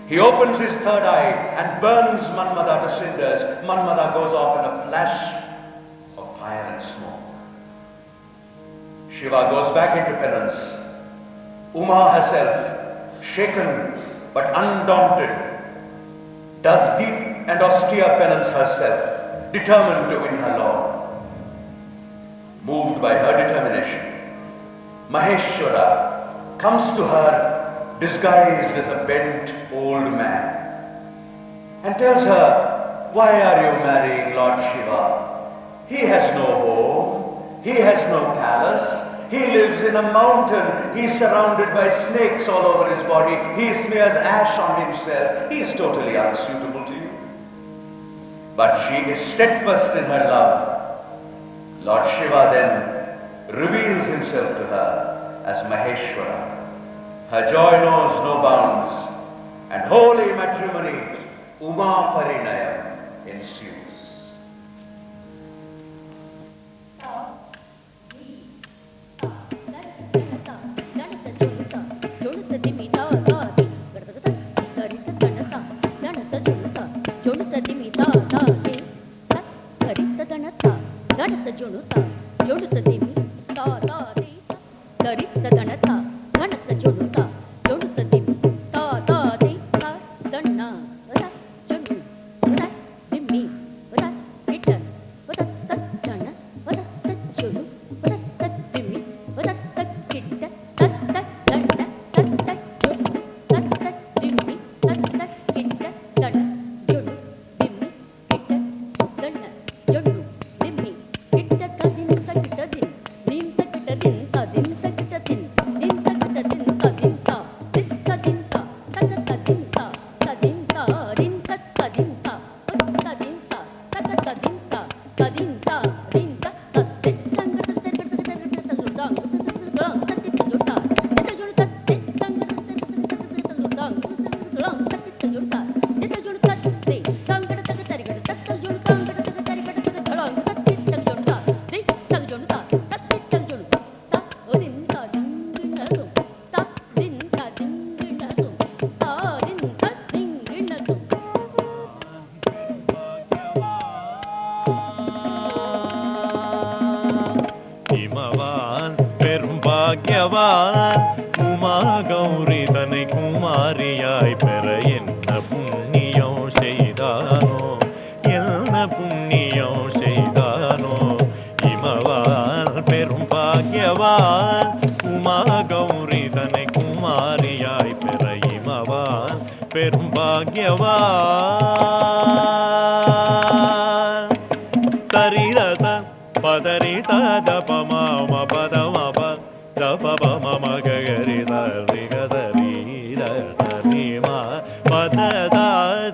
Speaker 4: He opens his third eye and burns Manmada to cinders. Manmada goes off in a flash of fire and smoke. Shiva goes back into penance. Uma herself, shaken but undaunted, does deep and austere penance herself, determined to win her Lord. Moved by her determination, Maheshwara comes to her disguised as a bent old man and tells her, "Why are you marrying Lord Shiva? He has no home, he has no palace, he lives in a mountain, he's surrounded by snakes all over his body, he smears ash on himself, he's totally unsuitable to you." But she is steadfast in her love. Lord Shiva then reveals himself to her as Maheshwara. Her joy knows no bounds, and holy matrimony, Uma Parinayam, ensues.
Speaker 3: Uma Gowri தன்னை குமாரியாய் பெற என்ன புண்ணியம் செய்தானோ, என்ன புண்ணியம் செய்தானோ. இமவான் பெரும் பாக்யவான் உமா கௌரி தன்னை குமாரியாய் பெற இமவான் பெரும் பாக்யவான். சரிரத பதரி ததபமாம பதமப தபம மகரி தரி கதரி தரிமா பததா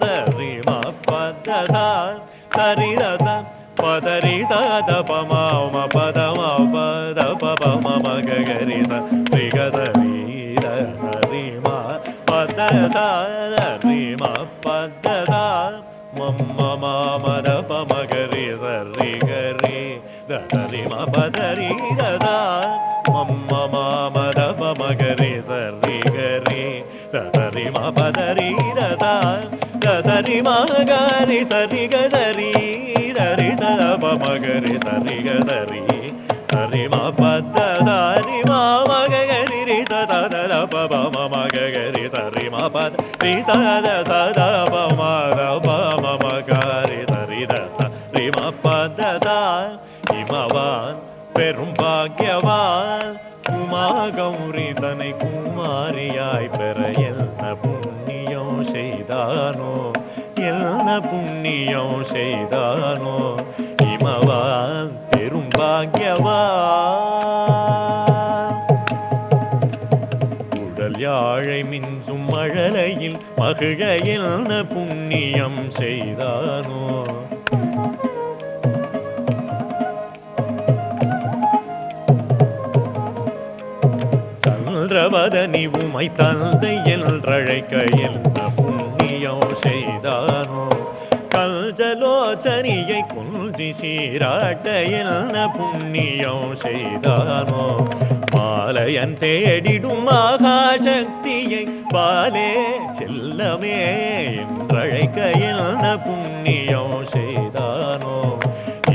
Speaker 3: தரிமா பததா சரிரத பதரி த த ப ம ம ப த ம ப த ப ப ம ம க க ரி த ரி க த ரி த ச ரி ம ப த த ரி ம ப த த ம ம ம ம த ப ம க ரி த ரி க ரி த த ரி ம ப த ரி த த ம ம ம ம த ப ம க ரி த ரி க ரி த த ரி ம ப த ரி த த த த ரி ம க ரி த ரி க த ரி த ரி த ப ம க ரி த ரி க த ரி த ரி ம ப த த ரி ம ம க க ரி ரி த த த த ப ப ம ம க க ரி த ரி ம ப த ரி த த த த ப ம த ப ம ம க ரி த ரி த த ரி ம ப த த இமவான் பெரும் பாக்யவான் உமா கௌரி தனை குமாரியாய் பெற என்ன புண்ணியம் செய்தானோ என்ன புண்ணியம் செய்தானோ இமவான் பெரும் பாக்யவான் உடல் யாழை மின்சும் மழலையில் மகிழ என்ன புண்ணியம் செய்தானோ சந்திரவதனி உமை தந்தை என்றழைக்க என்ன புண்ணியம் செய்தானோ கல்ஜலோச்சனியை குஞ்சி சீராட்ட என்ன புண்ணியம் செய்தானோ மாலையன் தேடிடும் மகாசக்தியை பாலே செல்லமே என்றழைக்க என்ன புண்ணியம் செய்தானோ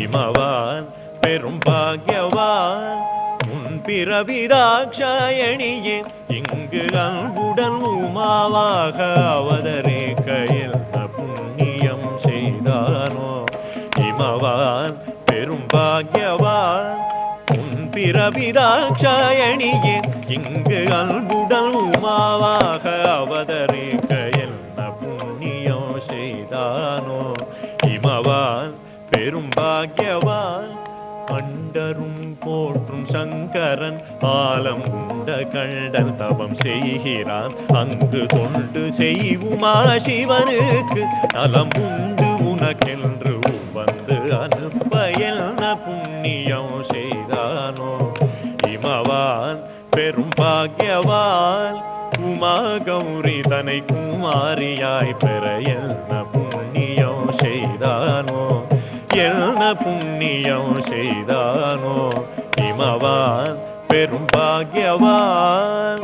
Speaker 3: இமவான் பெரும் பாக்யவான் பிறவிதாட்சாயணியே இங்கு அன்புடன் உமாவாக அவதரிக்க என்ன புண்ணியம் செய்தானோ இமவான் பெரும் பாக்யவான் உன் பிறவிதாட்சாயணியே இங்கு அன்புடன் உமாவாக அவதரிக்க என்ன புண்ணியம் செய்தானோ இமவான் பெரும் பாக்யவான் அண்டரும் போற்றும் சங்கரன் ஆலம் உண்ட கண்டன் தவம் செய்கிறான் அங்கு தொண்டு செய்வுமா சிவனுக்கு நலம் உண்டு உனக்கென்று வந்து அனுப்ப என்ன புண்ணியம் செய்தானோ இமவான் பெரும் பாக்யவான் உமா கௌரி தனை குமாரியாய் பெற என்ன புண்ணியம் செய்தானோ என்ன புண்ணியம் செய்தானோ இமவான் பெரும் பாக்யவான்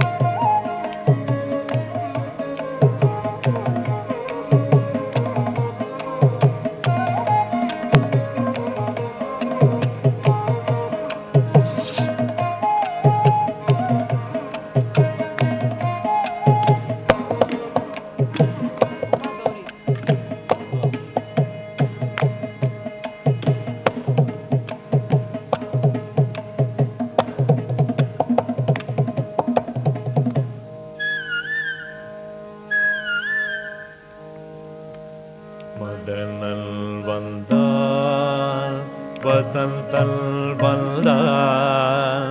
Speaker 3: மதனல் வந்தான் வசந்தல் வந்தான்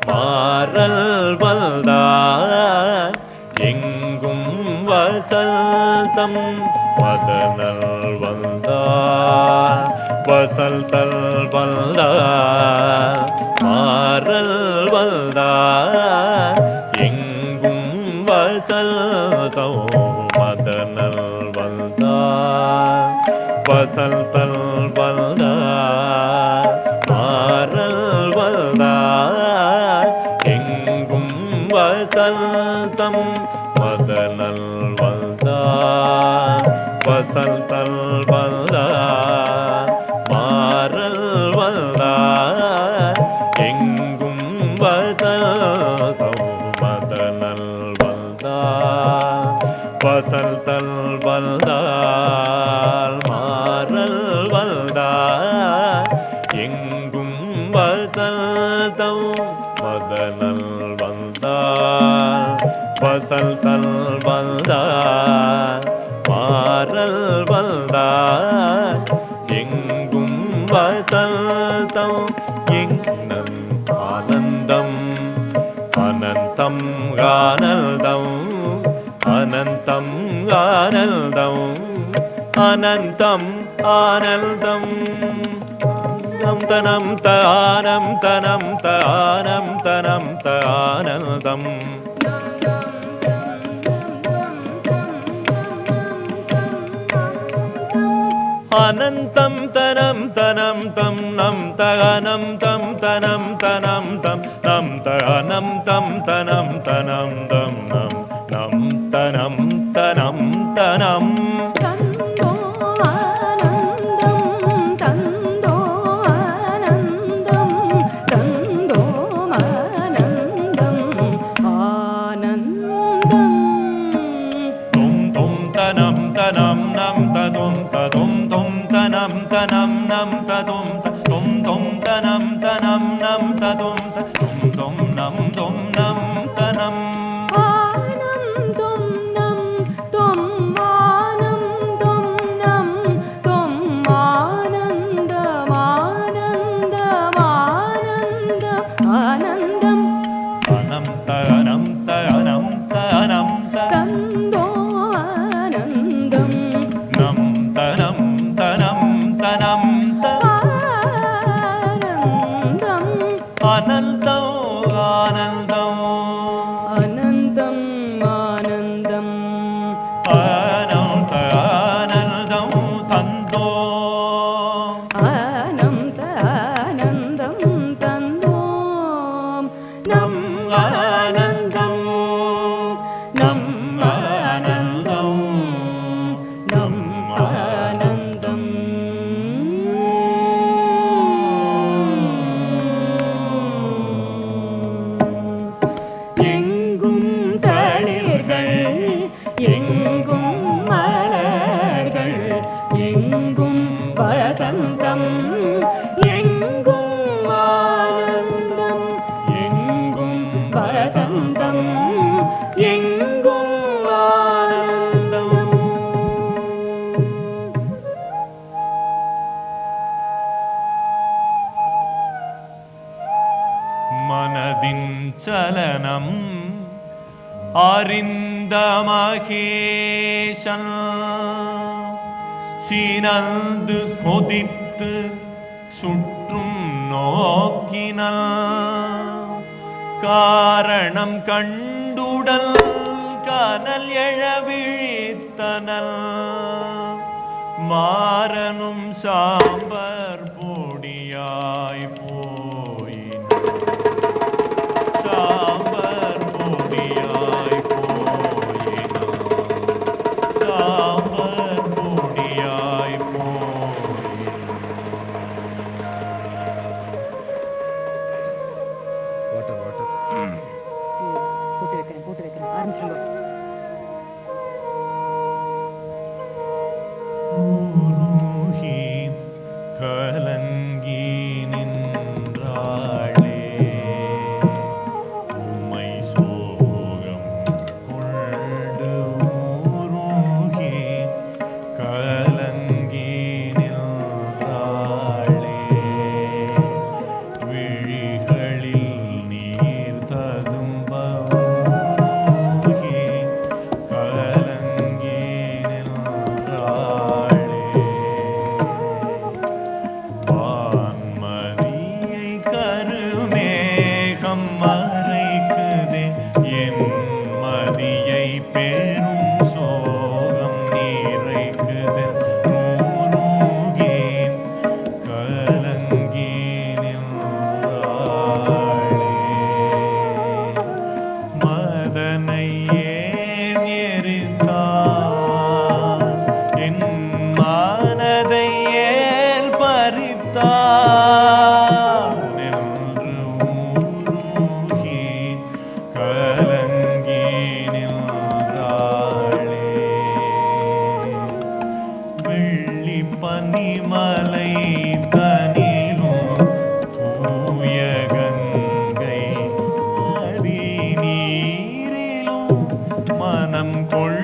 Speaker 3: மாறல் வந்தான் எங்கும் வசந்தம் மதனல் வந்தான் வசந்தல் வந்தான் மாறல் வந்தான் எங்கும் வசந்தம் மதனல் வந்தான் வசந்தல் வந்தான் மாறல் வந்தான் எங்கும் வசந்தம் மதனல் வந்தான் வசந்தல் வந்தான் மாறல் வந்தான் எங்கும் வசந்தம் மதனல் வந்தான் வசந்தல் வந்தான் மாறல் வந்தான் எங்கும் வசந்தம் மதனல் வந்தான் வசந்தல் வந்தான் மாறல் வந்தான் எங்கும் வசந்தம் எங்னம் ஆனந்தம் அனந்தம் ஆனந்தம் அனந்தம் ஆனந்தம் அனந்தம் ஆனந்தம் നം തനം താനം തനം താനം തനം താനന്ദം അനന്തം തനം തനം തം നം തനം തം തനം തനം തം നം തനം തം തനം തനം തം നം നം തനം തനം തനം
Speaker 5: தந்தோ ஆனந்தம் தந்தோ ஆனந்தம் தந்தோ ஆனந்தம் ஆனந்தம்
Speaker 3: തും തും തനം തനം നം തതും തതും തും തനം തനം നം തതും തും തും തനം തനം നം തതും തും തും നം തും നം തനം
Speaker 5: ஆனந்தம் நம் தொம் ஆனந்தம் நம் தொம் ஆனந்தம் ஆனந்தம் ஆனந்தம் ஆனந்தம்
Speaker 3: തനം തനം തനം തനം
Speaker 5: தந்தோ ஆனந்தம்
Speaker 3: നം തനം തനം തനം
Speaker 5: ஆனந்தம்
Speaker 3: അനന്തം ആനന്ദം
Speaker 5: அனந்தம் ஆனந்தம்
Speaker 3: അനന്ത ആനന്ദം തന്തോ
Speaker 5: ஆனந்த ஆனந்தம் தந்தோம் நம் ஆனந்தம் நம் ஆனந்தம் நம் ஆனந்தம் எங்கும் தளிர்கள் எங்கும் மலர்கள் எங்கும் வசந்தம் எங்கும் ஆனந்தம் எங்கும் வசந்தம் எங்கும் ஆனந்தம்
Speaker 3: മനതിൻ ചലനം അറിന്ത മഹേശൻ சீனந்து கொதித்து சுற்றும் நோக்கினல் காரணம் கண்டுடல் கனல் எழவிழித்தனல் மாறனும் சாம்பர் பொடியாய் போயின சாம்பர் பொடியாய் போயின சாம்பர் பொடியாய் போயின
Speaker 2: வாட்டர் வாட்டர்
Speaker 5: போட்டு வைக்கிறேன் ஆரம்பிச்சிருங்க
Speaker 3: உருகி கலங்கி நின்றாளே உமை சோகம் கொண்டு உருகி கலங்கி நின்றாளே விழிகளில் நீர் ததும்ப உருகி கலங்கி நின்றாளே வான்மதியை கருமேகம் மறைக்குதே என் மதியை பெரும் சோகம் நிறைக்குதே நூறுகி கலங்கி நின்றாளே மதனை ஏன் எரித்தார் என் மனதை ஏன் பறித்தார் நின்று ஊருகி கலங்கி நின்றாளே வெள்ளி பனிமலை தனிலும் தூய கங்கை நதி நீரிலும் மனம் கொள்